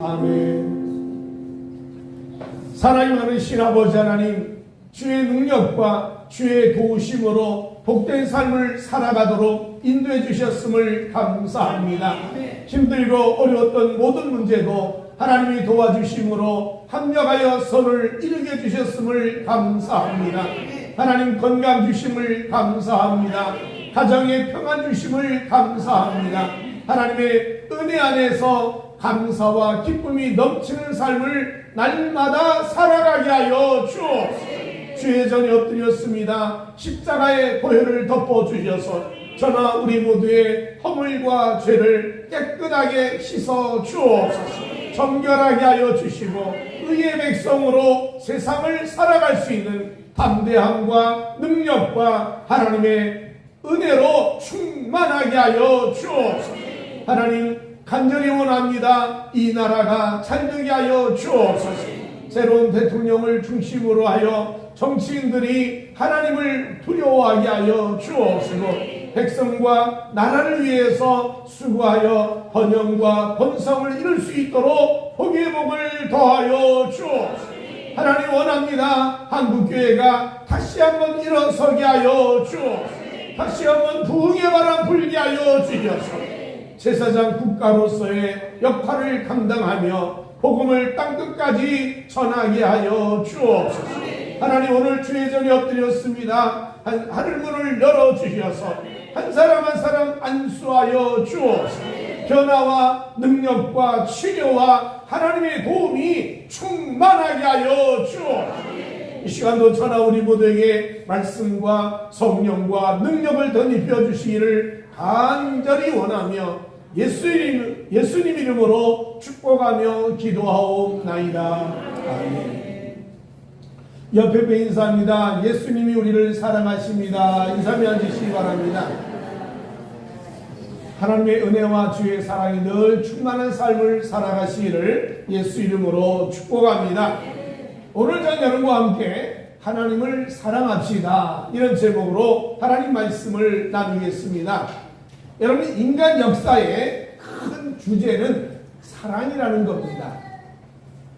아멘. 사랑이 많으신 아버지 하나님, 주의 능력과 주의 도우심으로 복된 삶을 살아가도록 인도해 주셨음을 감사합니다. 힘들고 어려웠던 모든 문제도 하나님이 도와주심으로 합력하여 선을 이루게 주셨음을 감사합니다. 하나님 건강 주심을 감사합니다. 가정에 평안 주심을 감사합니다. 하나님의 은혜 안에서 감사와 기쁨이 넘치는 삶을 날마다 살아가게 하여 주옵소서. 주의 전에 엎드렸습니다. 십자가의 보혈을 덮어주셔서 저나 우리 모두의 허물과 죄를 깨끗하게 씻어 주옵소서. 정결하게 하여 주시고 의의 백성으로 세상을 살아갈 수 있는 담대함과 능력과 하나님의 은혜로 충만하게 하여 주옵소서. 하나님 간절히 원합니다. 이 나라가 잘되게 하여 주옵소서. 새로운 대통령을 중심으로 하여 정치인들이 하나님을 두려워하게 하여 주옵소서. 백성과 나라를 위해서 수고하여 번영과 번성을 이룰 수 있도록 복의 복을 더하여 주옵소서. 하나님 원합니다. 한국교회가 다시 한번 일어서게 하여 주옵소서. 다시 한번 부흥의 바람 불게 하여 주옵소서. 제사장 국가로서의 역할을 감당하며 복음을 땅끝까지 전하게 하여 주옵소서. 하나님 오늘 주의 전에 엎드렸습니다. 하늘문을 열어주셔서 한 사람 한 사람 안수하여 주옵소서. 변화와 능력과 치료와 하나님의 도움이 충만하게 하여 주옵소서. 이 시간도 저나 우리 모두에게 말씀과 성령과 능력을 덧입혀 주시기를 간절히 원하며 예수님 이름으로 축복하며 기도하옵나이다. 아멘. 옆에 배 인사합니다. 예수님이 우리를 사랑하십니다. 인사하며 앉으시기 바랍니다. 하나님의 은혜와 주의 사랑이 늘 충만한 삶을 살아가시기를 예수 이름으로 축복합니다. 오늘 저녁과 함께 하나님을 사랑합시다, 이런 제목으로 하나님 말씀을 나누겠습니다. 여러분, 인간 역사의 큰 주제는 사랑이라는 겁니다.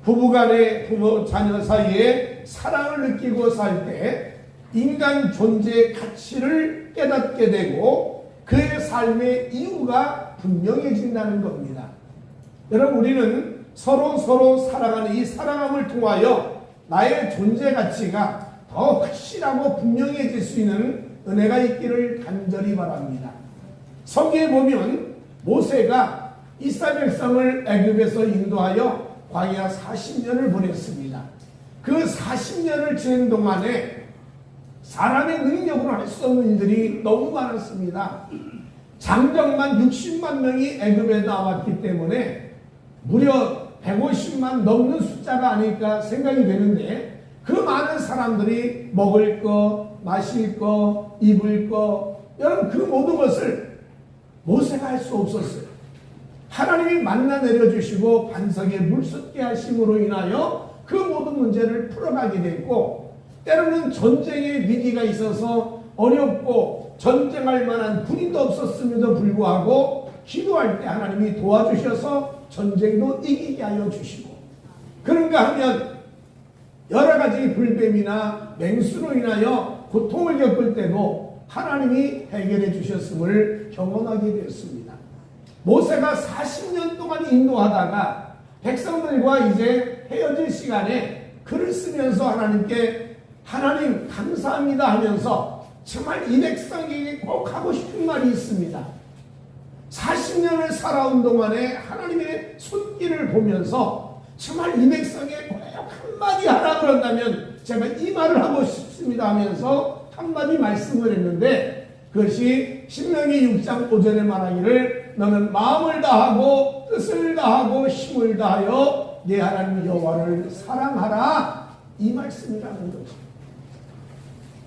부부간의 부모 자녀 사이에 사랑을 느끼고 살 때 인간 존재의 가치를 깨닫게 되고 그의 삶의 이유가 분명해진다는 겁니다. 여러분, 우리는 서로 사랑하는 이 사랑함을 통하여 나의 존재 가치가 더 확실하고 분명해질 수 있는 은혜가 있기를 간절히 바랍니다. 성경에 보면 모세가 이스라엘 백성을 애굽에서 인도하여 광야 40년을 보냈습니다. 그 40년을 지낸 동안에 사람의 능력으로 할 수 없는 일들이 너무 많았습니다. 장정만 60만 명이 애굽에 나왔기 때문에 무려 150만 넘는 숫자가 아닐까 생각이 되는데, 그 많은 사람들이 먹을 거, 마실 거, 입을 거, 여러분 그 모든 것을 모세가 할 수 없었어요. 하나님이 만나 내려주시고 반석에 물 쏟게 하심으로 인하여 그 모든 문제를 풀어가게 됐고, 때로는 전쟁의 위기가 있어서 어렵고 전쟁할 만한 군인도 없었음에도 불구하고 기도할 때 하나님이 도와주셔서 전쟁도 이기게 하여 주시고, 그런가 하면 여러 가지 불뱀이나 맹수로 인하여 고통을 겪을 때도 하나님이 해결해 주셨음을 경험하게 되었습니다. 모세가 40년 동안 인도하다가 백성들과 이제 헤어질 시간에 글을 쓰면서 하나님께 하나님 감사합니다 하면서 정말 이 백성에게 꼭 하고 싶은 말이 있습니다. 40년을 살아온 동안에 하나님의 손길을 보면서 정말 이 백성에 꼭 한마디 하라 그런다면 제가 이 말을 하고 싶습니다 하면서 한마디 말씀을 했는데, 그것이 신명기 6장 5절에 말하기를 너는 마음을 다하고 뜻을 다하고 힘을 다하여 네 하나님 여호와를 사랑하라, 이 말씀이라는 거죠.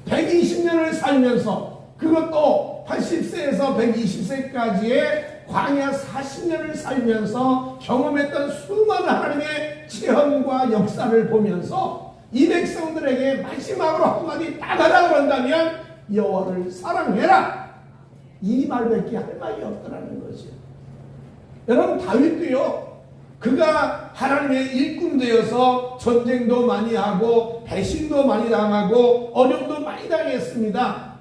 120년을 살면서, 그것도 80세에서 120세까지의 광야 40년을 살면서 경험했던 수많은 하나님의 체험과 역사를 보면서 이 백성들에게 마지막으로 한마디 딱 하라 그런다면 여호와를 사랑해라, 이 말밖에 할 말이 없더라는 거죠. 여러분, 다윗도요 그가 하나님의 일꾼 되어서 전쟁도 많이 하고 배신도 많이 당하고 어려움도 많이 당했습니다.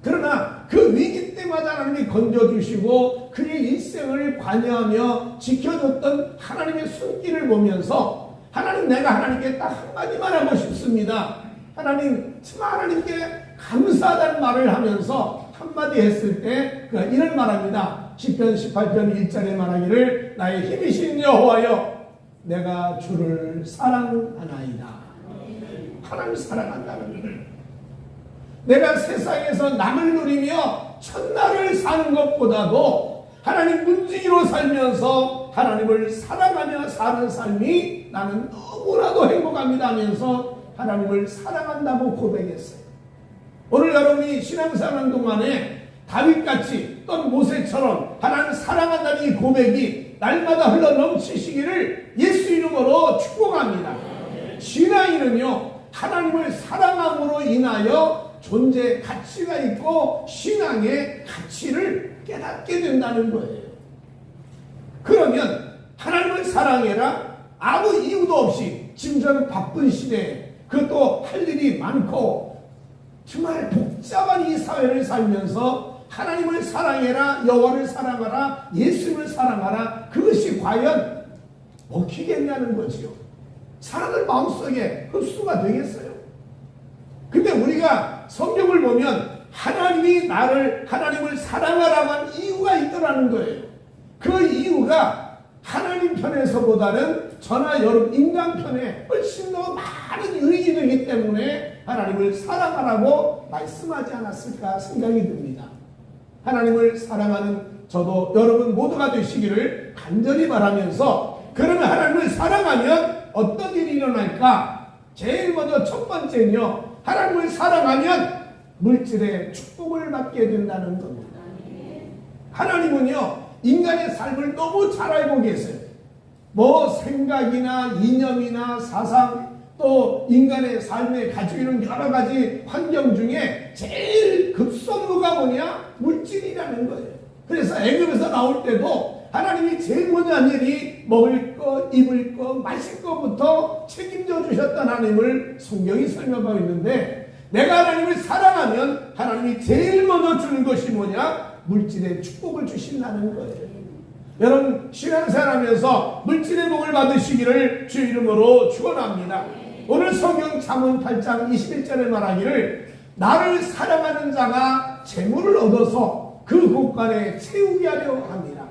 그러나 그 위기 때마다 하나님이 건져주시고 그의 일생을 관여하며 지켜줬던 하나님의 손길을 보면서 하나님, 내가 하나님께 딱 한마디만 하고 싶습니다. 하나님, 정말 하나님께 감사하다는 말을 하면서 한마디 했을 때 그가 이런 말합니다. 시편 18편 1절에 말하기를 나의 힘이신 여호와여 내가 주를 사랑하나이다. 하나님을 사랑한다는 걸, 내가 세상에서 남을 누리며 첫날을 사는 것보다도 하나님 문지기로 살면서 하나님을 사랑하며 사는 삶이 나는 너무나도 행복합니다 하면서 하나님을 사랑한다고 고백했어요. 오늘 여러분이 신앙생활하는 동안에 다윗같이 또는 모세처럼 하나님을 사랑한다는 이 고백이 날마다 흘러 넘치시기를 예수 이름으로 축복합니다. 신앙인은요, 하나님을 사랑함으로 인하여 존재의 가치가 있고 신앙의 가치를 깨닫게 된다는 거예요. 그러면 하나님을 사랑해라, 아무 이유도 없이 지금 저는 바쁜 시대에 그것도 할 일이 많고 정말 복잡한 이 사회를 살면서 하나님을 사랑해라, 여호와를 사랑하라, 예수를 사랑하라, 그것이 과연 먹히겠냐는 거지요. 사람들 마음속에 흡수가 되겠어요? 근데 우리가 성경을 보면 하나님이 하나님을 사랑하라고 한 이유가 있더라는 거예요. 그 이유가 하나님 편에서보다는 저나 여러분 인간 편에 훨씬 더 많은 유익이 되기 때문에 하나님을 사랑하라고 말씀하지 않았을까 생각이 듭니다. 하나님을 사랑하는 저도 여러분 모두가 되시기를 간절히 바라면서, 그러면 하나님을 사랑하면 어떤 일이 일어날까? 제일 먼저 첫 번째는요, 하나님을 사랑하면 물질의 축복을 받게 된다는 겁니다. 하나님은요, 인간의 삶을 너무 잘 알고 계세요. 뭐 생각이나 이념이나 사상, 또 인간의 삶에 가지고 있는 여러 가지 환경 중에 제일 급선무가 뭐냐? 물질이라는 거예요. 그래서 애굽에서 나올 때도 하나님이 제일 먼저 한 일이 먹을 거, 입을 거, 마실 거부터 책임져 주셨던 하나님을 성경이 설명하고 있는데, 내가 하나님을 사랑하면 하나님이 제일 먼저 주는 것이 뭐냐? 물질의 축복을 주신다는 거예요. 여러분, 신앙생활하면서 물질의 복을 받으시기를 주 이름으로 축원합니다. 오늘 성경 잠언 8장 21절에 말하기를 나를 사랑하는 자가 재물을 얻어서 그 곳간에 채우게 하려 합니다.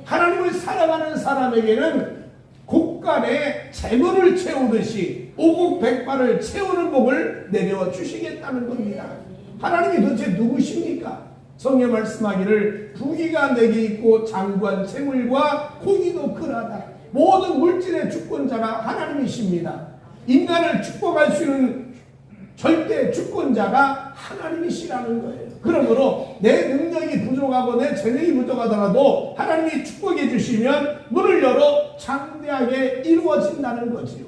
하나님을 사랑하는 사람에게는 곳간에 재물을 채우듯이 오곡백발을 채우는 복을 내려주시겠다는 겁니다. 하나님이 도대체 누구십니까? 성경 말씀하기를 부귀가 내게 있고 장구한 재물과 고기도 그라다. 모든 물질의 주권자가 하나님이십니다. 인간을 축복할 수 있는 절대 주권자가 하나님이시라는 거예요. 그러므로 내 능력이 부족하고 내 재능이 부족하더라도 하나님이 축복해 주시면 문을 열어 장대하게 이루어진다는 거지요.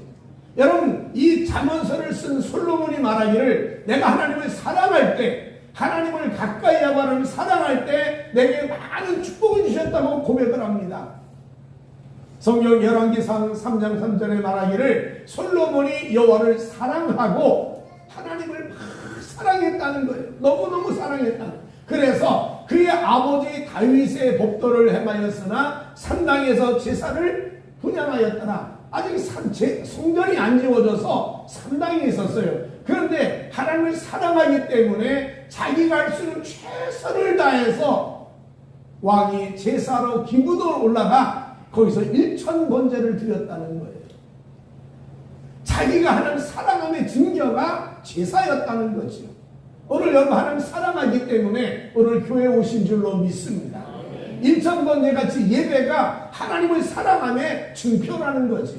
여러분, 이 잠언서를 쓴 솔로몬이 말하기를 내가 하나님을 사랑할 때, 하나님을 가까이 하고 하나님을 사랑할 때 내게 많은 축복을 주셨다고 고백을 합니다. 성경 열왕기상 3장 3절에 말하기를 솔로몬이 여호와를 사랑하고 하나님을 막 사랑했다는 거예요. 너무너무 사랑했다. 그래서 그의 아버지 다윗의 법도를 행하였으나 산당에서 제사를 분양하였더라. 아직 성전이 안 지어져서 산당에 있었어요. 그런데 하나님을 사랑하기 때문에 자기가 할 수 있는 최선을 다해서 왕이 제사로 기브도로 올라가 거기서 1000번제를 드렸다는 거예요. 자기가 하나님 사랑함의 증거가 제사였다는 거죠. 오늘 여러분 하나님 사랑하기 때문에 오늘 교회에 오신 줄로 믿습니다. 1000번제 같이 예배가 하나님을 사랑함의 증표라는 거죠.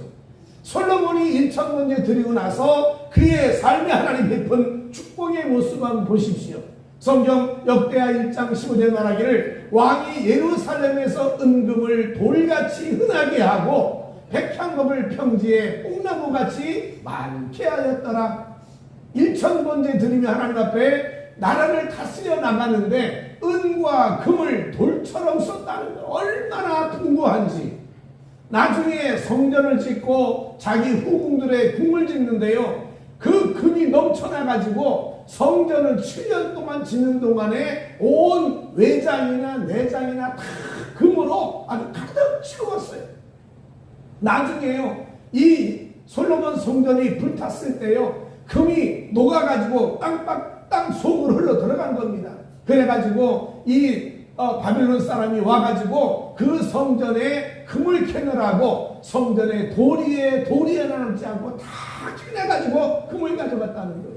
솔로몬이 1000번제 드리고 나서 그의 삶에 하나님 베푼 축복의 모습 한번 보십시오. 성경 역대하 1장 15절 말하기를 왕이 예루살렘에서 은금을 돌같이 흔하게 하고 백향목을 평지에 뽕나무같이 많게 하였더라. 1000번제 드리며 하나님 앞에 나라를 다스려 나가는데 은과 금을 돌처럼 썼다는 것, 얼마나 풍부한지. 나중에 성전을 짓고 자기 후궁들의 궁을 짓는데요. 그 금이 넘쳐나가지고 성전을 7년 동안 짓는 동안에 온 외장이나 내장이나 다 금으로 아주 가득 채웠어요. 나중에요, 이 솔로몬 성전이 불탔을 때요, 금이 녹아가지고 땅 속으로 흘러 들어간 겁니다. 그래가지고 이 바빌론 사람이 와가지고 그 성전에 금을 캐느라고 성전에 돌이 하나 남지 않고 다 캐내가지고 금을 가져갔다는 거예요.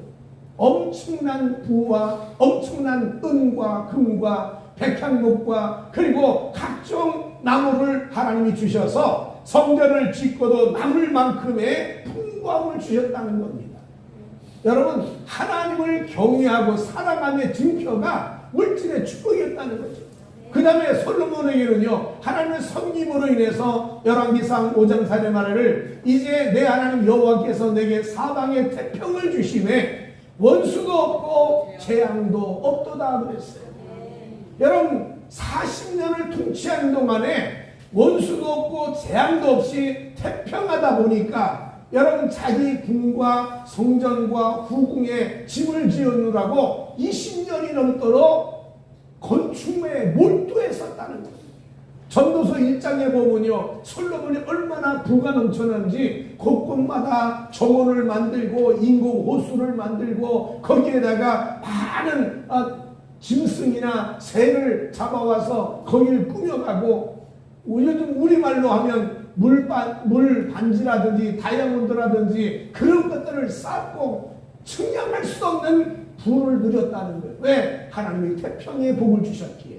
엄청난 부와 엄청난 은과 금과 백향목과 그리고 각종 나무를 하나님이 주셔서 성전을 짓고도 남을 만큼의 풍부함을 주셨다는 겁니다. 여러분, 하나님을 경외하고 사랑함의 증표가 물질의 축복이었다는 거죠. 그 다음에 솔로몬에게는요, 하나님의 섬김으로 인해서 열왕기상 5장 4절 말을 이제 내 하나님 여호와께서 내게 사방에 태평을 주심에 원수도 없고 재앙도 없도다 그랬어요. 여러분, 40년을 통치하는 동안에 원수도 없고 재앙도 없이 태평하다 보니까 여러분, 자기 궁과 성전과 후궁에 짐을 지으느라고 20년이 넘도록 건축매에 몰두했었다는 거예요. 전도서 1장에 보면요, 솔로몬이 얼마나 부가 넘쳐난지 곳곳마다 정원을 만들고 인공 호수를 만들고 거기에다가 많은 짐승이나 새를 잡아와서 거기를 꾸며가고, 요즘 우리말로 하면 물반지라든지 다이아몬드라든지 그런 것들을 쌓고 측량할 수 없는 부를 누렸다는 거예요. 왜? 하나님이 태평의 복을 주셨기에.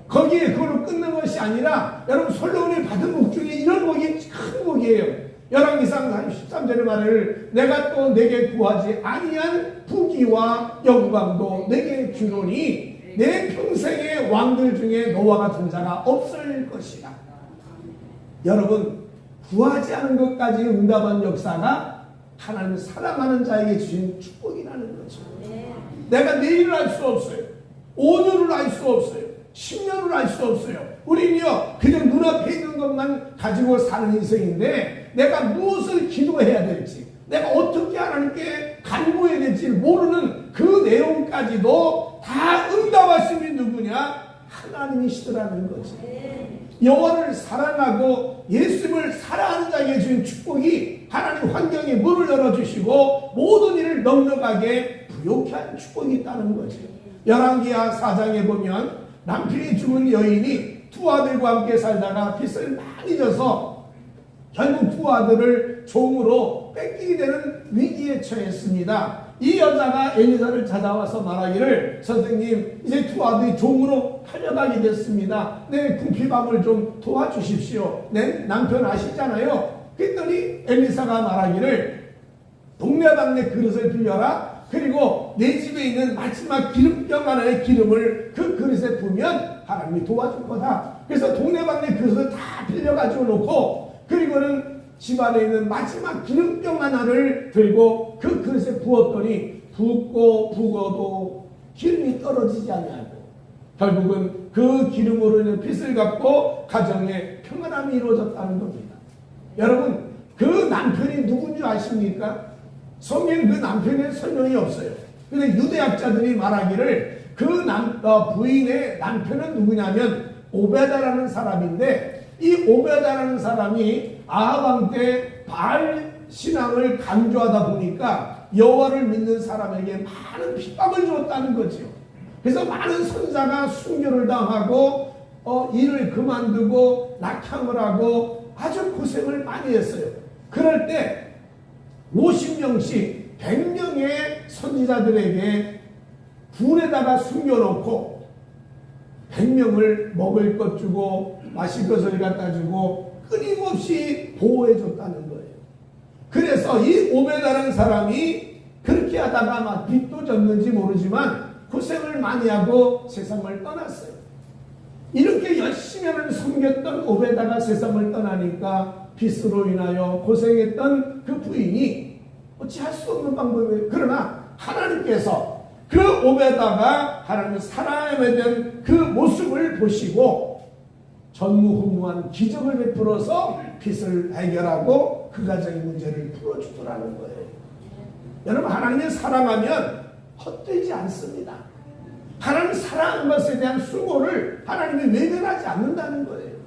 거기에 그걸로 끝난 것이 아니라 여러분, 솔로몬이 받은 복 중에 이런 복이 큰 복이에요. 열왕기상 13절의 말을 내가 또 내게 구하지 아니한 부귀와 영광도 내게 주노니 내 평생의 왕들 중에 너와 같은 자가 없을 것이다. 여러분, 구하지 않은 것까지 응답한 역사가 하나님을 사랑하는 자에게 주신 축복이라는 거죠. 내가 내일을 알 수 없어요. 5년을 알 수 없어요. 10년을 알 수 없어요. 우리는요, 그냥 눈앞에 있는 것만 가지고 사는 인생인데 내가 무엇을 기도해야 될지, 내가 어떻게 하나님께 간구해야 될지 모르는 그 내용까지도 다 응답하심이 누구냐? 하나님이시더라는 거죠. 여호와를 사랑하고 예수님을 사랑하는 자에게 주신 축복이 하나님 환경에 문을 열어주시고 모든 일을 넉넉하게 부욕케 하는 축복이 있다는 거죠. 열왕기하 4장에 보면 남편이 죽은 여인이 두 아들과 함께 살다가 빚을 많이 져서 결국 두 아들을 종으로 뺏기게 되는 위기에 처했습니다. 이 여자가 엘리사를 찾아와서 말하기를, 선생님, 이제 두 아들이 종으로 팔려가게 됐습니다. 내 궁핍함을 좀 도와주십시오. 내 남편 아시잖아요. 그랬더니 엘리사가 말하기를, 동네방네 그릇을 빌려라. 그리고 내 집에 있는 마지막 기름병 하나의 기름을 그 그릇에 부으면 하나님이 도와줄 거다. 그래서 동네방네 그릇을 다 빌려가지고 놓고, 그리고는 집안에 있는 마지막 기름병 하나를 들고 그 그릇에 부었더니 붓고 부어도 기름이 떨어지지 않냐고, 결국은 그 기름으로 인해 빚을 갚고 가정에 평안함이 이루어졌다는 겁니다. 여러분, 그 남편이 누군지 아십니까? 성경에 그 남편의 설명이 없어요. 근데 유대학자들이 말하기를 그 부인의 남편은 누구냐면 오베다라는 사람인데, 이 오베다라는 사람이 아합 왕 때 바알 신앙을 강조하다 보니까 여호와를 믿는 사람에게 많은 핍박을 주었다는 거죠. 그래서 많은 선자가 순교를 당하고 일을 그만두고 낙향을 하고 아주 고생을 많이 했어요. 그럴 때 50명씩 100명의 선지자들에게 불에다가 숨겨놓고 100명을 먹을 것 주고 마실 것을 갖다 주고 끊임없이 보호해줬다는 거예요. 그래서 이 오베다라는 사람이 그렇게 하다가 막 빚도 졌는지 모르지만 고생을 많이 하고 세상을 떠났어요. 이렇게 열심히 하는 섬겼던 오베다가 세상을 떠나니까 빚으로 인하여 고생했던 그 부인이 어찌할 수 없는 방법이에요. 그러나 하나님께서 그 오베다가 하나님의 사람에 대한 그 모습을 보시고 전무후무한 기적을 베풀어서 빚을 해결하고 그 가정의 문제를 풀어주더라는 거예요. 여러분, 하나님을 사랑하면 헛되지 않습니다. 하나님 사랑하는 것에 대한 수고를 하나님이 외면하지 않는다는 거예요.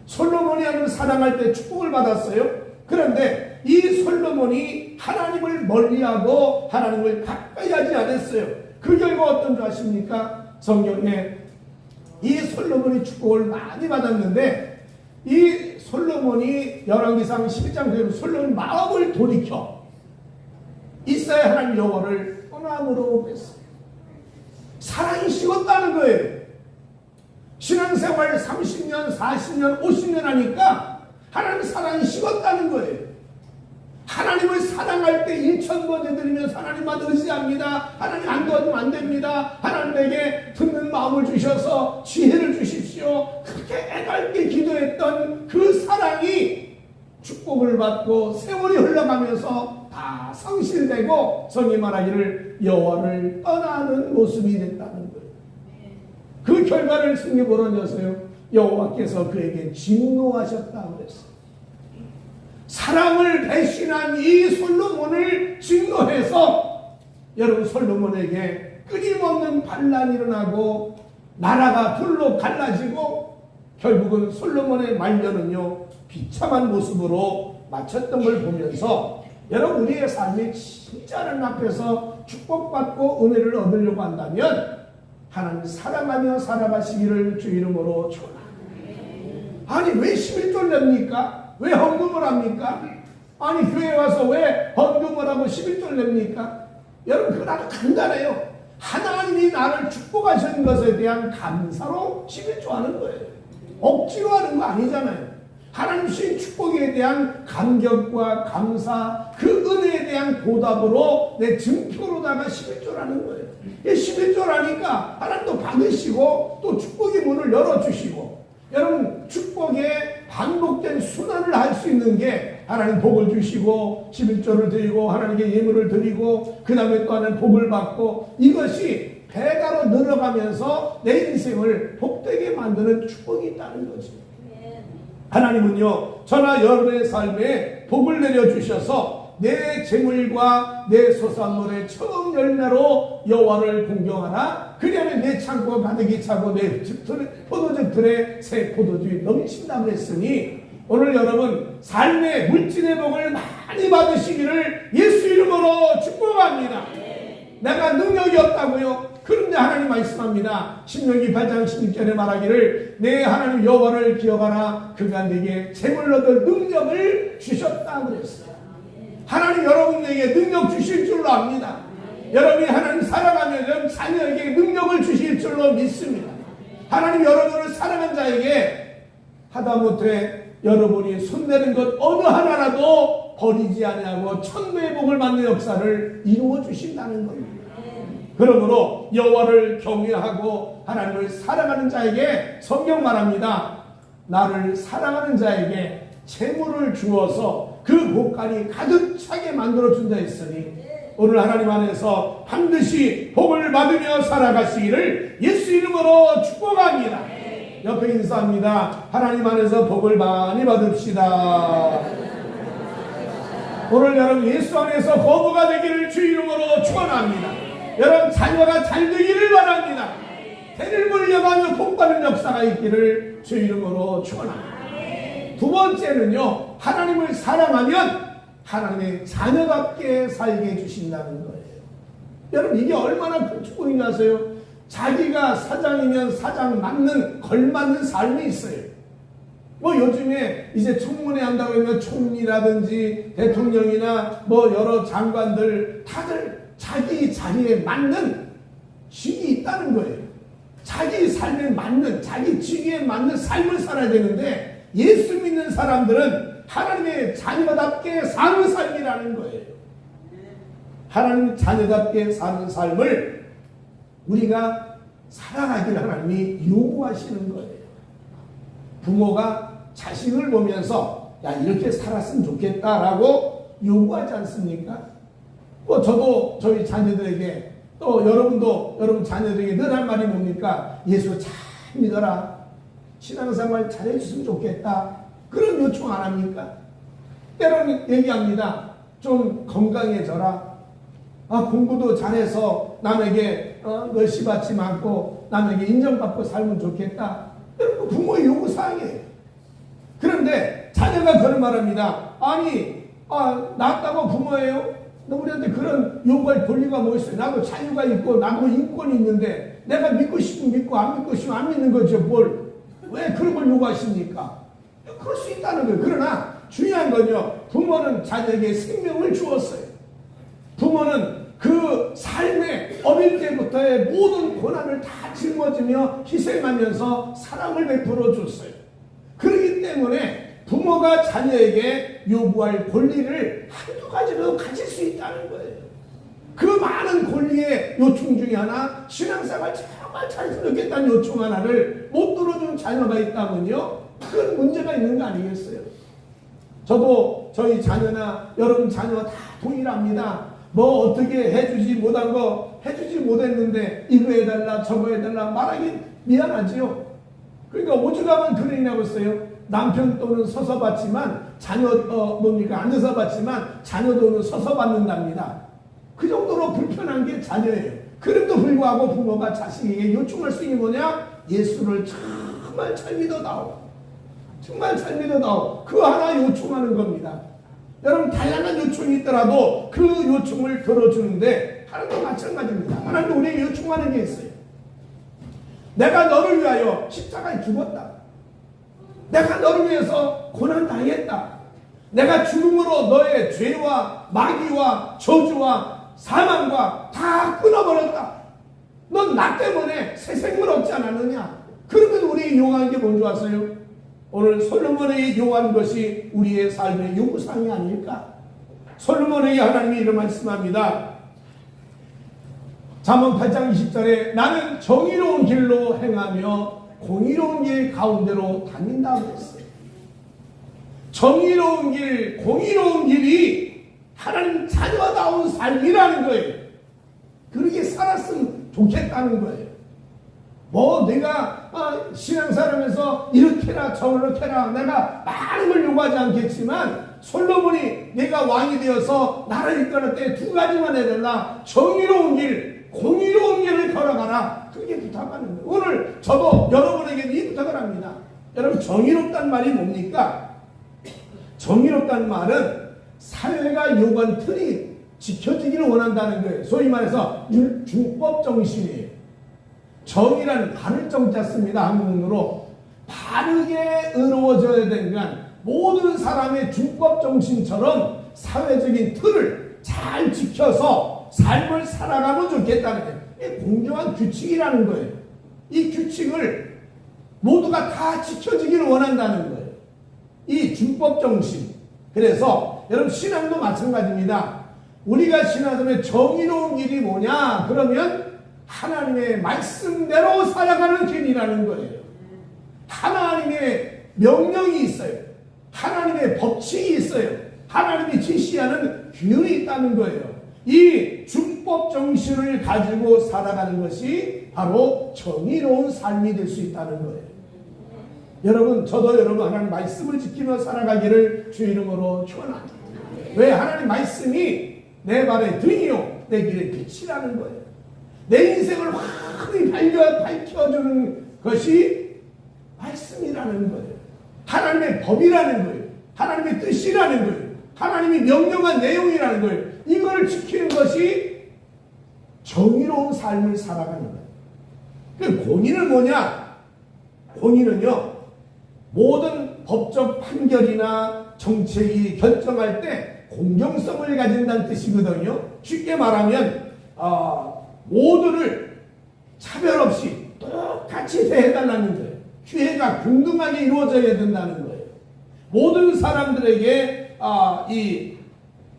솔로몬이 하나님을 사랑할 때 축복을 받았어요. 그런데 이 솔로몬이 하나님을 멀리하고 하나님을 가까이 하지 않았어요. 그 결과 어떤 줄 아십니까? 성경에 이 솔로몬이 축복을 많이 받았는데 이 솔로몬이 열왕기상 11장 그대로 솔로몬 마음을 돌이켜 이스라엘 하나님 여호와를 떠남으로 했어요. 사랑이 식었다는 거예요. 신앙생활 30년, 40년, 50년 하니까 하나님 사랑이 식었다는 거예요. 하나님을 사랑할 때 1,000번 해드리면서 하나님만 의지합니다. 하나님 안 도와주면 안 됩니다. 하나님에게 듣는 마음을 주셔서 지혜를 주십시오. 그렇게 애갈게 기도했던 그 사랑이 축복을 받고 세월이 흘러가면서 다 상실되고 성이 말하기를 여호와를 떠나는 모습이 됐다는 거예요. 그 결과를 성경에 뭐라냐서요? 여호와께서 그에게 진노하셨다고 그랬어요. 사랑을 배신한 이 솔로몬을 진노해서 여러분 솔로몬에게 끊임없는 반란이 일어나고 나라가 둘로 갈라지고 결국은 솔로몬의 말년은요 비참한 모습으로 마쳤던 걸 보면서 여러분 우리의 삶이 진짜 하나님 앞에서 축복받고 은혜를 얻으려고 한다면 하나님 사랑하며 살아가시기를 주 이름으로 축원합니다. 아니 왜 11조를 냅니까? 왜 헌금을 합니까? 아니 교회에 와서 왜 헌금을 하고 11조를 냅니까? 여러분 그건 아주 간단해요. 하나님이 나를 축복하시는 것에 대한 감사로 11조 하는 거예요. 억지로 하는 거 아니잖아요. 하나님 주신 축복에 대한 감격과 감사, 그 은혜에 대한 보답으로 내 증표로다가 11조라는 거예요. 11조라니까 하나님도 받으시고 또 축복의 문을 열어주시고 여러분 축복의 반복된 순환을 할 수 있는 게 하나님 복을 주시고 11조를 드리고 하나님께 예물을 드리고 그 다음에 또 하나님 복을 받고 이것이 배가로 늘어가면서 내 인생을 복되게 만드는 축복이 있다는 거죠. 하나님은요 저나 여러분의 삶에 복을 내려주셔서 내 재물과 내 소산물의 처음 열매로 여호와를 공경하라. 그리하면 내 창고가 가득히 차고 내 포도즙들의 새 포도주의 넘친다고 했으니 오늘 여러분 삶의 물질의 복을 많이 받으시기를 예수 이름으로 축복합니다. 내가 능력이 없다고요? 그런데 하나님 말씀합니다. 신명기 8장 16절에 말하기를 내 하나님 여호와를 기억하라. 그가 내게 재물 얻을 능력을 주셨다 그랬어요. 하나님 여러분에게 능력 주실 줄로 압니다. 여러분이 하나님 사랑하면 여러분 자녀에게 능력을 주실 줄로 믿습니다. 하나님 여러분을 사랑한 자에게 하다못해 여러분이 손대는 것 어느 하나라도 버리지 아니하고 천배의 복을 받는 역사를 이루어 주신다는 겁니다. 그러므로 여호와를 경외하고 하나님을 사랑하는 자에게 성경 말합니다. 나를 사랑하는 자에게 재물을 주어서 그 복간이 가득 차게 만들어준다 했으니 오늘 하나님 안에서 반드시 복을 받으며 살아가시기를 예수 이름으로 축복합니다. 옆에 인사합니다. 하나님 안에서 복을 많이 받읍시다. 오늘 여러분 예수 안에서 거부가 되기를 주 이름으로 축원합니다. 여러분 자녀가 잘 되기를 바랍니다. 대를 물려가며 복받는 역사가 있기를 주 이름으로 축원합니다. 두 번째는요, 하나님을 사랑하면 하나님의 자녀답게 살게 해주신다는 거예요. 여러분 이게 얼마나 큰 축복인지 아세요? 자기가 사장이면 사장 맞는 걸맞는 삶이 있어요. 뭐 요즘에 이제 청문회 한다고 하면 총리라든지 대통령이나 뭐 여러 장관들 다들 자기 자리에 맞는 직이 있다는 거예요. 자기 삶에 맞는, 자기 직위에 맞는 삶을 살아야 되는데 예수 믿는 사람들은 하나님의 자녀답게 사는 삶이라는 거예요. 하나님 자녀답게 사는 삶을 우리가 살아가기를 하나님이 요구하시는 거예요. 부모가 자식을 보면서 야 이렇게 살았으면 좋겠다라고 요구하지 않습니까? 뭐 저도 저희 자녀들에게 또 여러분도 여러분 자녀들에게 늘 할 말이 뭡니까? 예수 잘 믿어라. 신앙생활 잘해줬으면 좋겠다. 그런 요청 안 합니까? 때로는 얘기합니다. 좀 건강해져라. 공부도 잘해서 남에게 멸시 받지 않고 남에게 인정받고 살면 좋겠다. 여러분, 부모의 요구사항이에요. 그런데 자녀가 그런 말합니다. 낳았다고 부모예요? 우리한테 그런 요구할 권리가 뭐 있어요? 나도 자유가 있고 나도 인권이 있는데 내가 믿고 싶으면 믿고 안 믿고 싶으면 안 믿는 거죠. 왜 그런 걸 요구하십니까? 그럴 수 있다는 거예요. 그러나 중요한 건요, 부모는 자녀에게 생명을 주었어요. 부모는 그 삶의 어릴 때부터의 모든 고난을 다 짊어지며 희생하면서 사랑을 베풀어 줬어요. 그렇기 때문에 부모가 자녀에게 요구할 권리를 한두 가지로 가질 수 있다는 거예요. 그 많은 권리의 요청 중에 하나, 신앙생활 정말 잘했으면 좋겠다는 요청 하나를 못 들어주는 자녀가 있다면요, 큰 문제가 있는 거 아니겠어요? 저도 저희 자녀나 여러분 자녀 다 동일합니다. 뭐 어떻게 해주지 못한 거 해주지 못했는데 이거 해달라 저거 해달라 말하기 미안하지요. 그러니까 오죽하면 그런 일이 하고 있어요. 남편 돈은 서서 받지만 자녀 앉아서 받지만 자녀 돈은 서서 받는답니다. 그 정도로 불편한 게 자녀예요. 그럼에도 불구하고 부모가 자식에게 요청할 수 있는 뭐냐? 예수를 정말 잘 믿어다오. 정말 잘 믿어다오. 그 하나 요청하는 겁니다. 여러분, 다양한 요청이 있더라도 그 요청을 들어주는데 하나님도 마찬가지입니다. 하나님도 우리에게 요청하는 게 있어요. 내가 너를 위하여 십자가에 죽었다. 내가 너를 위해서 고난당했다. 내가 죽음으로 너의 죄와 마귀와 저주와 사망과 다 끊어버렸다. 넌 나 때문에 새 생물 얻지 않았느냐? 그러면 우리 요구하는 게 뭔지 아세요? 오늘 솔로몬에게 요구한 것이 우리의 삶의 요구사항이 아닐까? 솔로몬에게 하나님이 이런 말씀합니다. 잠언 8장 20절에 나는 정의로운 길로 행하며 공의로운 길 가운데로 다닌다고 했어요. 정의로운 길, 공의로운 길이 하나님 자녀다운 삶이라는 거예요. 그렇게 살았으면 좋겠다는 거예요. 내가 신앙생활하면서 이렇게 해라 저렇게 해라 내가 많은 걸 요구하지 않겠지만 솔로몬이 내가 왕이 되어서 나를 이끌어낼 때 두 가지만 해달라. 정의로운 길, 공의로운 길을 걸어가라. 그렇게 부탁하는 거예요. 오늘 저도 여러분에게 이 부탁을 합니다. 여러분, 정의롭다는 말이 뭡니까? 정의롭다는 말은 사회가 요구한 틀이 지켜지기를 원한다는 거예요. 소위 말해서 준법 정신이에요. 정의란 바를 정자 씁니다. 한국문으로. 바르게 의로워져야 되는 모든 사람의 준법 정신처럼 사회적인 틀을 잘 지켜서 삶을 살아가면 좋겠다는 거예요. 이게 공정한 규칙이라는 거예요. 이 규칙을 모두가 다 지켜지기를 원한다는 거예요. 이 준법 정신. 그래서 여러분, 신앙도 마찬가지입니다. 우리가 신앙생활의 정의로운 길이 뭐냐? 그러면 하나님의 말씀대로 살아가는 길이라는 거예요. 하나님의 명령이 있어요. 하나님의 법칙이 있어요. 하나님이 지시하는 규율이 있다는 거예요. 이 준법 정신을 가지고 살아가는 것이 바로 정의로운 삶이 될 수 있다는 거예요. 여러분, 저도 여러분 하나님 말씀을 지키며 살아가기를 주 이름으로 축원합니다. 왜? 하나님 말씀이 내 발의 등이요 내 길의 빛이라는 거예요. 내 인생을 확히 밝혀주는 것이 말씀이라는 거예요. 하나님의 법이라는 거예요. 하나님의 뜻이라는 거예요. 하나님이 명령한 내용이라는 거예요. 이걸 지키는 것이 정의로운 삶을 살아가는 거예요. 그 공의는 뭐냐? 공의는요, 모든 법적 판결이나 정책이 결정할 때 공정성을 가진다는 뜻이거든요. 쉽게 말하면 모두를 차별 없이 똑같이 대해달라는 거예요. 기회가 공정하게 이루어져야 된다는 거예요. 모든 사람들에게 이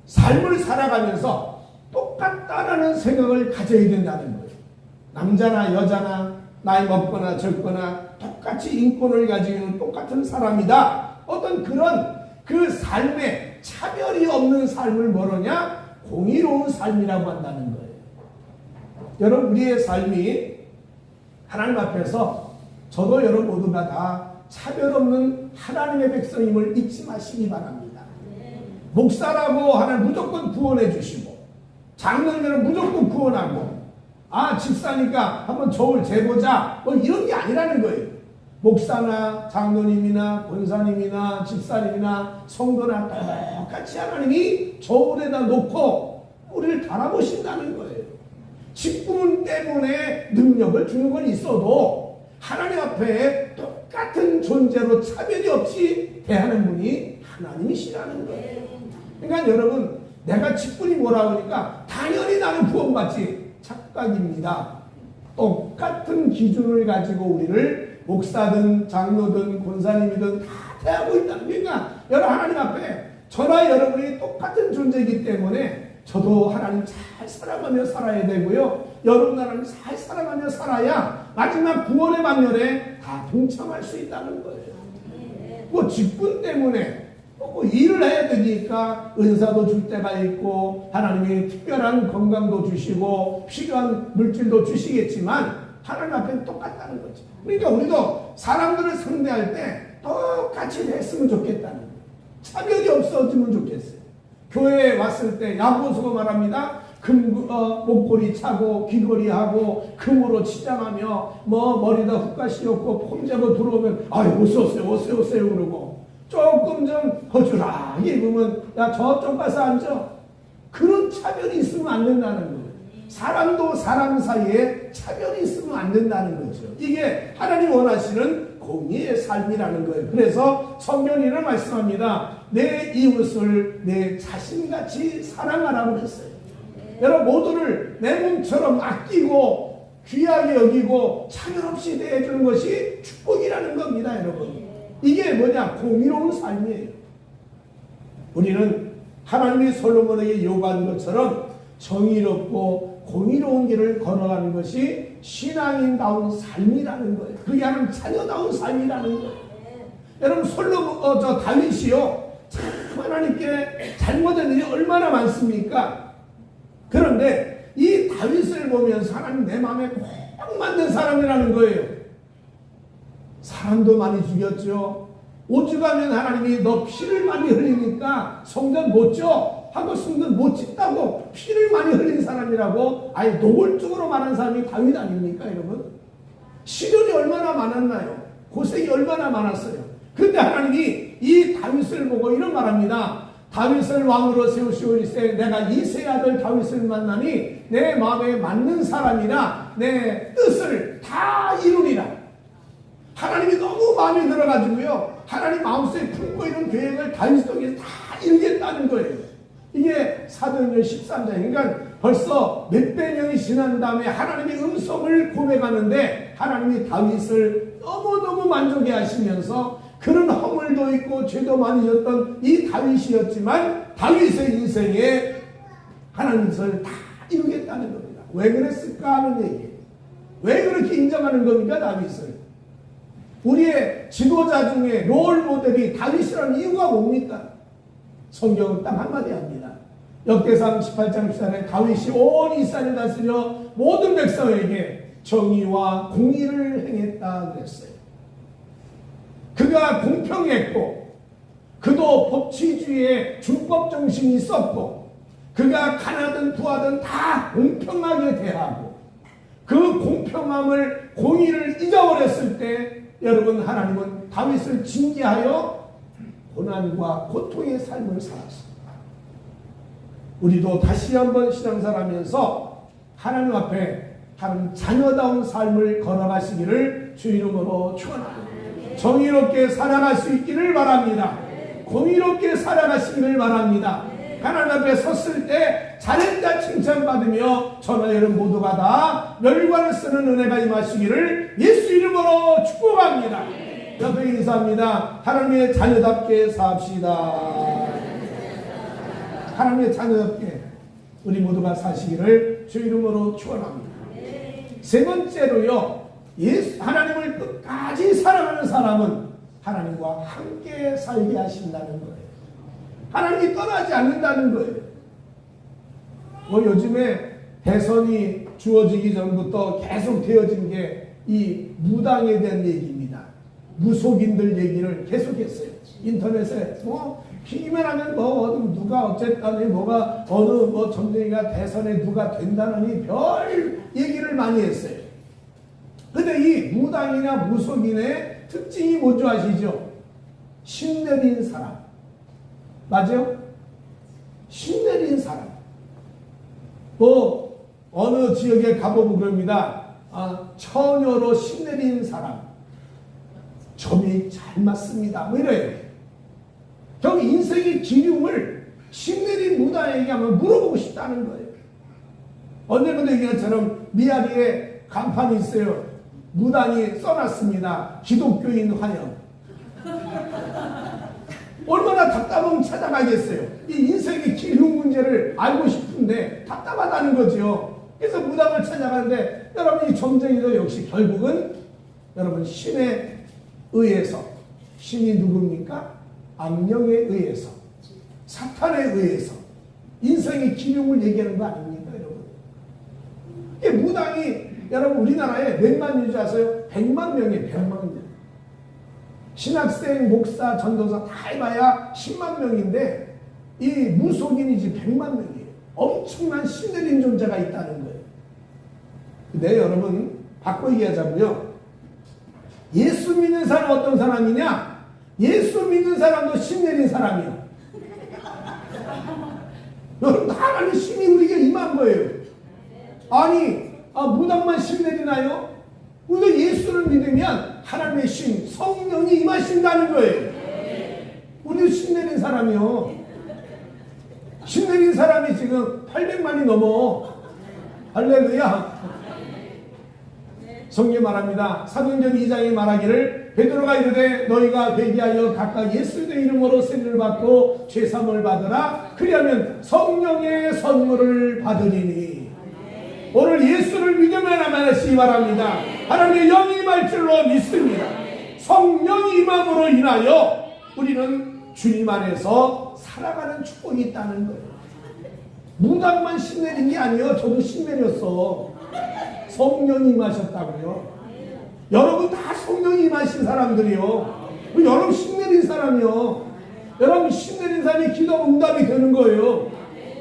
삶을 살아가면서 똑같다라는 생각을 가져야 된다는 거예요. 남자나 여자나 나이 먹거나 적거나 똑같이 인권을 가지고 있는 똑같은 사람이다. 어떤 그런 그 삶에 차별이 없는 삶을 뭐냐? 공의로운 삶이라고 한다는 거예요. 여러분, 우리의 삶이 하나님 앞에서 저도 여러분 모두가 다 차별 없는 하나님의 백성임을 잊지 마시기 바랍니다. 목사라고 하는 무조건 구원해 주시고, 장로님은 무조건 구원하고, 집사니까 한번 저울 재보자, 뭐 이런 게 아니라는 거예요. 목사나 장로님이나 권사님이나 집사님이나 성도나 똑같이 하나님이 저울에다 놓고 우리를 바라보신다는 거예요. 직분 때문에 능력을 주는 건 있어도 하나님 앞에 똑같은 존재로 차별이 없이 대하는 분이 하나님이시라는 거예요. 그러니까 여러분, 내가 직분이 뭐라고 하니까 당연히 나는 구원받지, 착각입니다. 똑같은 기준을 가지고 우리를 목사든 장로든 권사님이든 다 대하고 있다는 거예요. 그러니까 여러분, 하나님 앞에 저나 여러분이 똑같은 존재이기 때문에 저도 하나님 잘 살아가며 살아야 되고요, 여러분 하나님 잘 살아가며 살아야 마지막 구원의 반열에 다 동참할 수 있다는 거예요. 뭐 직분 때문에 뭐 일을 해야 되니까 은사도 줄 때가 있고 하나님이 특별한 건강도 주시고 필요한 물질도 주시겠지만 하나님 앞에는 똑같다는 거죠. 그러니까 우리도 사람들을 상대할 때 똑같이 했으면 좋겠다는 거예요. 차별이 없어지면 좋겠어요. 교회에 왔을 때 야고보서가 말합니다. 목걸이 차고 귀걸이 하고 금으로 치장하며 머리다 훅가 씌웠고 폼잡고 들어오면 어서오세요 그러고, 조금 좀 허주라 입으면 야 저쪽 가서 앉아. 그런 차별이 있으면 안 된다는 거예요. 사람도 사람 사이에 차별이 있으면 안 된다는 거죠. 이게 하나님 원하시는 공의의 삶이라는 거예요. 그래서 성경이 이런 말씀합니다. 내 이웃을 내 자신같이 사랑하라고 했어요. 여러분 모두를 내 몸처럼 아끼고 귀하게 여기고 차별 없이 대해주는 것이 축복이라는 겁니다. 여러분, 이게 뭐냐? 공의로운 삶이에요. 우리는 하나님이 솔로몬에게 요구한 것처럼 정의롭고 공의로운 길을 걸어가는 것이 신앙인다운 삶이라는 거예요. 그게 하나님 자녀다운 삶이라는 거예요. 여러분 다윗이요, 참 하나님께 잘못한 일이 얼마나 많습니까? 그런데 이 다윗을 보면서 하나님 내 마음에 꼭 맞는 사람이라는 거예요. 사람도 많이 죽였죠. 오죽하면 하나님이 너 피를 많이 흘리니까 성전 못 져 하고 성전 못 짓다고 피를 많이 흘린 사람이라고 아예 노골적으로 말한 사람이 다윗 아닙니까 여러분? 시련이 얼마나 많았나요? 고생이 얼마나 많았어요. 그런데 하나님이 이 다윗을 보고 이런 말합니다. 다윗을 왕으로 세우시오리세 내가 이새의 아들 다윗을 만나니 내 마음에 맞는 사람이라 내 뜻을 다 이루리라. 하나님이 너무 마음에 들어가지고요, 하나님 마음속에 품고 있는 계획을 다윗 통해서 다 이루겠다는 거예요. 이게 사도행전 13장. 그러니까 벌써 몇백 년이 지난 다음에 하나님의 음성을 고백하는데 하나님이 다윗을 너무너무 만족해 하시면서, 그런 허물도 있고 죄도 많이 졌던 이 다윗이었지만 다윗의 인생에 하나님 것을 다 이루겠다는 겁니다. 왜 그랬을까 하는 얘기예요. 왜 그렇게 인정하는 겁니까 다윗을? 우리의 지도자 중에 롤 모델이 다윗이라는 이유가 뭡니까? 성경은 딱 한마디 합니다. 역대상 18장 14절에 다윗이 온 이스라엘을 다스려 모든 백성에게 정의와 공의를 행했다 그랬어요. 그가 공평했고, 그도 법치주의에 준법 정신이 있었고, 그가 가나든 부하든 다 공평하게 대하고, 그 공평함을, 공의를 잊어버렸을 때 여러분 하나님은 다윗을 징계하여 고난과 고통의 삶을 살았습니다. 우리도 다시 한번 신앙생활하면서 하나님 앞에 하나님 자녀다운 삶을 걸어가시기를 주 이름으로 축원합니다. 정의롭게 살아갈 수 있기를 바랍니다. 공의롭게 살아가시기를 바랍니다. 하나님 앞에 섰을 때 잘했다 칭찬받으며 저나 여러분 모두가 다 멸관을 쓰는 은혜가 임하시기를 예수 이름으로 축복합니다. 옆에 인사합니다. 하나님의 자녀답게 삽시다. 하나님의 자녀답게 우리 모두가 사시기를 주 이름으로 축원합니다. 세 번째로요, 하나님을 끝까지 사랑하는 사람은 하나님과 함께 살게 하신다는 거예요. 하나님이 떠나지 않는다는 거예요. 요즘에 대선이 주어지기 전부터 계속 되어진 게 이 무당에 대한 얘기입니다. 무속인들 얘기를 계속했어요. 인터넷에 기기만 하면 누가 어쨌다니 뭐가 어느 점쟁이가 대선에 누가 된다느니 별 얘기를 많이 했어요. 근데 이 무당이나 무속인의 특징이 뭔지 아시죠? 신 내린 사람. 맞아요? 신 내린 사람. 어느 지역에 가보면 그럽니다. 처녀로 신 내린 사람. 점이 잘 맞습니다. 이래요. 결국 인생의 기륭을 신 내린 무당에게 한번 물어보고 싶다는 거예요. 언제부터 얘기한 것처럼 미아리에 간판이 있어요. 무당이 써놨습니다. 기독교인 환영. 얼마나 답답하면 찾아가겠어요. 이 인생의 기륭 문제를 알고 싶은데 답답하다는 거죠. 그래서 무당을 찾아가는데 여러분 이 점쟁이도 역시 결국은 여러분 신에 의해서, 신이 누굽니까? 악령에 의해서, 사탄에 의해서 인생의 기륭을 얘기하는 거 아닙니까 여러분? 이게 무당이 여러분 우리나라에 몇만 명인지 아세요? 100만 명이에요. 100만 명. 신학생, 목사, 전도사 다 해봐야 10만 명인데 이 무속인이 지금 100만 명이에요. 엄청난 신내린 존재가 있다는 거예요. 근데 여러분 바꿔 얘기하자고요. 예수 믿는 사람 어떤 사람이냐? 예수 믿는 사람도 신내린 사람이야. 여러분 하나님 신이 우리에게 임한 거예요. 아니 무당만 신내리나요? 우리가 예수를 믿으면 하나님의 신, 성령이 임하신다는 거예요. 우리도 신내린 사람이요. 신내린 사람이 지금 800만이 넘어. 할렐루야. 성경 말합니다. 사도행전 2장에 말하기를 베드로가 이르되 너희가 회개하여 각각 예수의 이름으로 세례를 받고 죄사함을 받으라. 그리하면 성령의 선물을 받으리니. 오늘 예수를 믿으면 하시기 바랍니다. 하나님의 영이 임할 줄로 믿습니다. 성령이 임함으로 인하여 우리는 주님 안에서 살아가는 축복이 있다는 거예요. 무당만 신내린 게 아니에요. 저도 신내렸어. 성령이 임하셨다고요. 여러분 다 성령이 임하신 사람들이요. 여러분 신내린 사람이요. 여러분 신내린 사람이 기도 응답이 되는 거예요.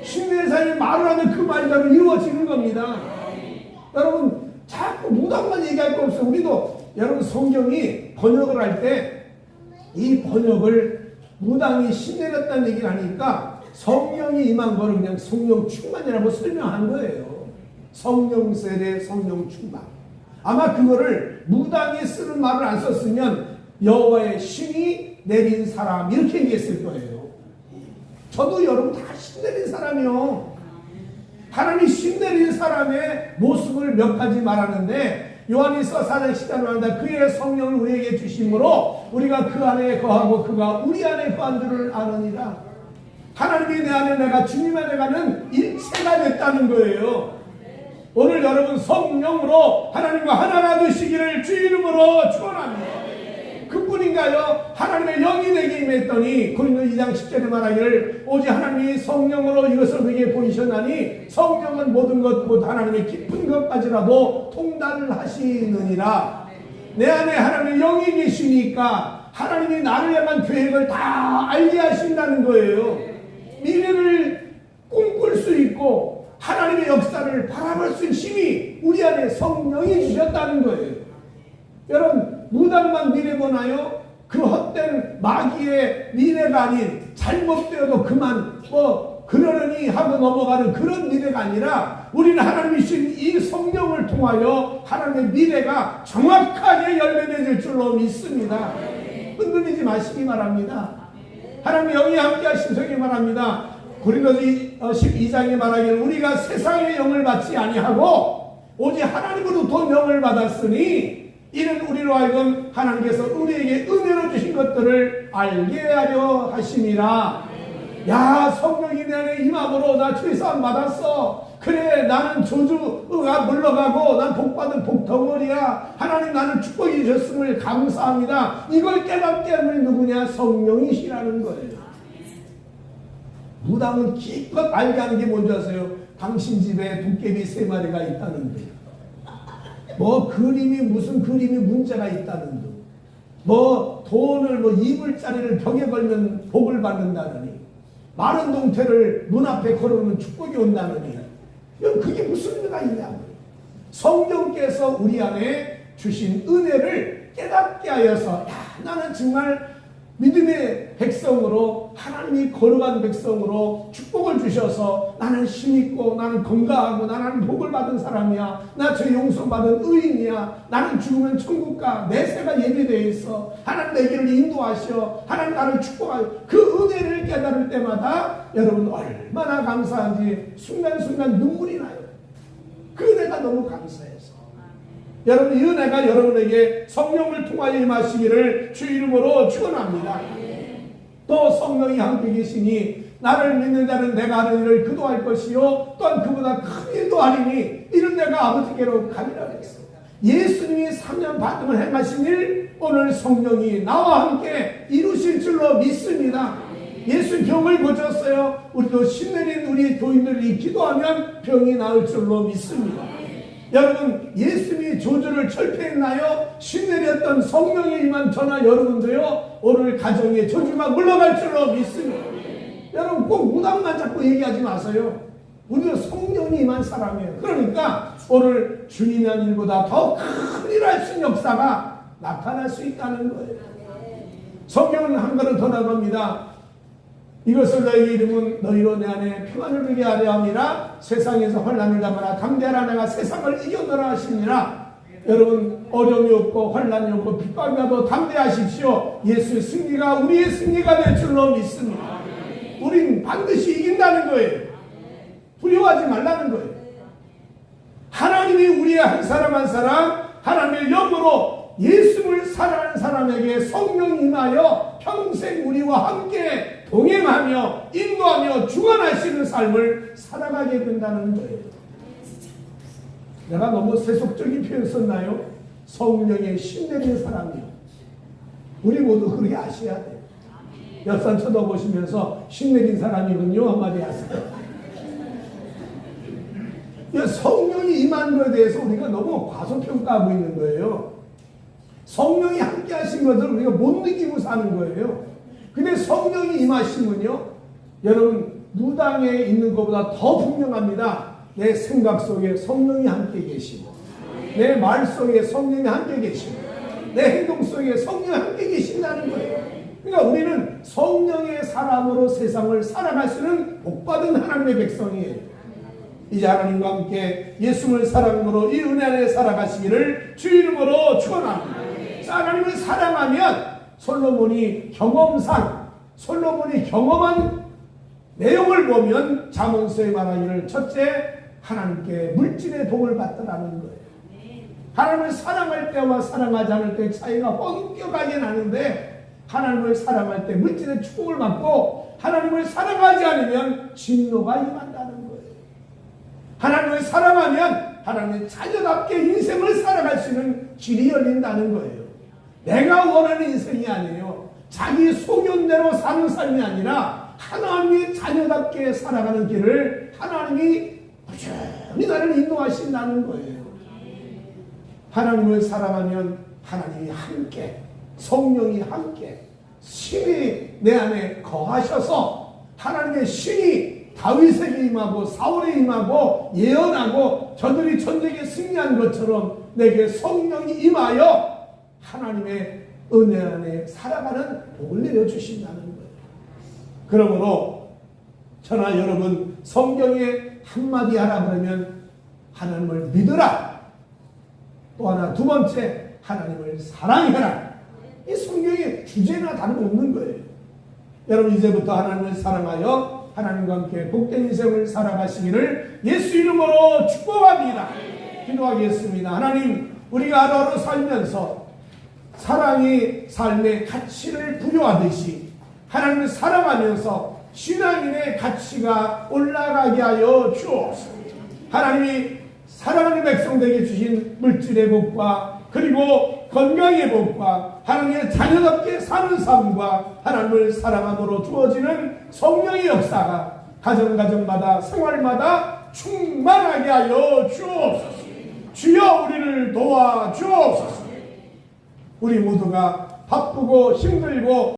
신내린 사람이 말을 하면 그 말대로 이루어지는 겁니다. 여러분 자꾸 무당만 얘기할 거 없어요. 우리도 여러분 성경이 번역을 할 때 이 번역을 무당이 신내렸다는 얘기를 하니까 성령이 임한 거를 그냥 성령 충만이라고 설명한 거예요. 성령 세례, 성령 충만. 아마 그거를 무당이 쓰는 말을 안 썼으면 여호와의 신이 내린 사람 이렇게 얘기했을 거예요. 저도 여러분 다 신 내린 사람이요. 하나님 신 내린 사람의 모습을 몇 가지 말하는데 요한일서 4장 10절에 말한다. 그의 성령을 우리에게 주심으로 우리가 그 안에 거하고 그가 우리 안에 거한 줄을 아느니라. 하나님이 내 안에 내가 주님 안에 가는 일체가 됐다는 거예요. 오늘 여러분 성령으로 하나님과 하나가 되시기를 주 이름으로 축원합니다. 그뿐인가요? 하나님의 영이 내게 임했더니 고린도 2장 10절에 말하기를 오직 하나님이 성령으로 이것을 내게 보이셨나니 성령은 모든 것 곧 하나님의 깊은 것까지라도 통달을 하시느니라. 내 안에 하나님의 영이 계시니까 하나님이 나를 향한 계획을 다 알게 하신다는 거예요. 미래를 꿈꿀 수 있고 하나님의 역사를 바라볼 수 있는 힘이 우리 안에 성령이 주셨다는 거예요. 여러분 무당만 미래 보나요? 그 헛된 마귀의 미래가 아닌 잘못되어도 그만 그러려니 하고 넘어가는 그런 미래가 아니라 우리는 하나님이 주신 이 성령을 통하여 하나님의 미래가 정확하게 열매 맺을 줄로 믿습니다. 흔들리지 마시기 바랍니다. 하나님의 영이 함께 하신 성이 말합니다. 고린도서 12장에 말하기를 우리가 세상의 영을 받지 아니하고 오직 하나님으로부터 영을 받았으니 이는 우리로 하여금 하나님께서 우리에게 은혜로 주신 것들을 알게 하려 하심이라. 야 성령이 내 안에 임함으로 나 죄사함 받았어. 그래 나는 저주가 물러가고 난 복받은 복덩어리야. 하나님 나는 축복이 주셨음을 감사합니다. 이걸 깨닫게 하는 누구냐? 성령이시라는 거예요. 무당은 기껏 알게 하는 게 뭔지 아세요? 당신 집에 도깨비 3마리가 있다는 듯, 그림이 무슨 그림이 문제가 있다는 듯, 돈을 2불짜리를 벽에 걸면 복을 받는다느니, 마른 동태를 문 앞에 걸어놓으면 축복이 온다느니, 그게 무슨 의미가 있냐고요. 성령께서 우리 안에 주신 은혜를 깨닫게 하여서, 나는 정말 믿음의 백성으로, 하나님이 거룩한 백성으로 축복을 주셔서 나는 힘있고, 나는 건강하고, 나는 복을 받은 사람이야, 나 죄 용서받은 의인이야, 나는 죽으면 천국가, 내 새가 예비되어 있어, 하나님 내 길을 인도하셔, 하나님 나를 축복하여, 그 은혜를 깨달을 때마다 여러분 얼마나 감사한지 순간순간 눈물이 나요. 그 은혜가 너무 감사해서. 여러분, 이 은혜가 여러분에게 성령을 통하여 임하시기를 주 이름으로 축원합니다. 또 성령이 함께 계시니 나를 믿는 자는 내가 하는 일을 그도 할 것이요 또한 그보다 큰 일도 하리니 이는 내가 아버지께로 가리라 했습니다. 예수님이 3년 반 동안 행하신 일, 오늘 성령이 나와 함께 이루실 줄로 믿습니다. 예수 병을 고쳤어요. 우리도 신내린 우리 교인들이 기도하면 병이 나을 줄로 믿습니다. 여러분, 예수님이 저주를 철폐했나요? 신내렸던 성령이 임한 저나 여러분도요, 오늘 가정의 저주가 물러갈 줄로 믿습니다. 여러분, 꼭 무당만 자꾸 얘기하지 마세요. 우리도 성령이 임한 사람이에요. 그러니까 오늘 주님이 한 일보다 더 큰 일 할 수 있는 역사가 나타날 수 있다는 거예요. 성경은 한 걸음 더 나갑니다. 이것을 너희에게 이름은 너희로 내 안에 평안을 누리게 하려 함이라. 세상에서 환난을 당하나 담대하라. 내가 세상을 이겨노라 하시니라. 여러분, 어려움이 없고 환난이 없고 핍박이 와도 담대하십시오. 예수의 승리가 우리의 승리가 될 줄로 믿습니다. 우린 반드시 이긴다는 거예요. 두려워하지 말라는 거예요. 하나님이 우리의 한 사람 한 사람 하나님의 영으로 예수를 사랑하는 사람에게 성령이 임하여 평생 우리와 함께 동행하며 인도하며 주관하시는 삶을 살아가게 된다는 거예요. 내가 너무 세속적인 표현 썼나요? 성령의 신내린 사람이요. 우리 모두 그렇게 아셔야 돼요. 옆산 쳐다보시면서 신내린 사람이군요 한마디 하세요. 성령이 임한 것에 대해서 우리가 너무 과소평가하고 있는 거예요. 성령이 함께 하신 것을 우리가 못 느끼고 사는 거예요. 근데 성령이 임하시면요, 여러분, 무당에 있는 것보다 더 분명합니다. 내 생각 속에 성령이 함께 계시고, 내 말 속에 성령이 함께 계시고, 내 행동 속에 성령이 함께 계신다는 거예요. 그러니까 우리는 성령의 사람으로 세상을 살아갈 수 있는 복받은 하나님의 백성이에요. 이제 하나님과 함께 예수를 사랑으로 이 은혜 안에 살아가시기를 주 이름으로 축원합니다. 하나님을 사랑하면 솔로몬이 경험한 내용을 보면 잠언서에 말하기를 첫째, 하나님께 물질의 복을 받더라는 거예요. 하나님을 사랑할 때와 사랑하지 않을 때 차이가 엄격하게 나는데, 하나님을 사랑할 때 물질의 축복을 받고 하나님을 사랑하지 않으면 진노가 임한다는 거예요. 하나님을 사랑하면 하나님의 자녀답게 인생을 살아갈 수 있는 길이 열린다는 거예요. 내가 원하는 인생이 아니에요. 자기 소견대로 사는 삶이 아니라 하나님의 자녀답게 살아가는 길을 하나님이 꾸준히 나를 인도하신다는 거예요. 하나님을 사랑하면 하나님이 함께, 성령이 함께, 신이 내 안에 거하셔서 하나님의 신이 다윗에게 임하고 사울에 임하고 예언하고 저들이 전쟁에 승리한 것처럼 내게 성령이 임하여 하나님의 은혜 안에 살아가는 복을 내려주신다는 거예요. 그러므로 저나 여러분, 성경에 한마디 하라 그러면 하나님을 믿으라. 또 하나, 두 번째, 하나님을 사랑해라. 이 성경의 주제나 다름없는 거예요. 여러분, 이제부터 하나님을 사랑하여 하나님과 함께 복된 인생을 살아가시기를 예수 이름으로 축복합니다. 기도하겠습니다. 하나님, 우리가 하루하루 살면서 사랑이 삶의 가치를 부여하듯이 하나님을 사랑하면서 신앙인의 가치가 올라가게 하여 주옵소서. 하나님이 사랑하는 백성들에게 주신 물질의 복과 그리고 건강의 복과 하나님의 자녀답게 사는 삶과 하나님을 사랑함으로 주어지는 성령의 역사가 가정마다 생활마다 충만하게 하여 주옵소서. 주여 우리를 도와 주옵소서. 우리 모두가 바쁘고 힘들고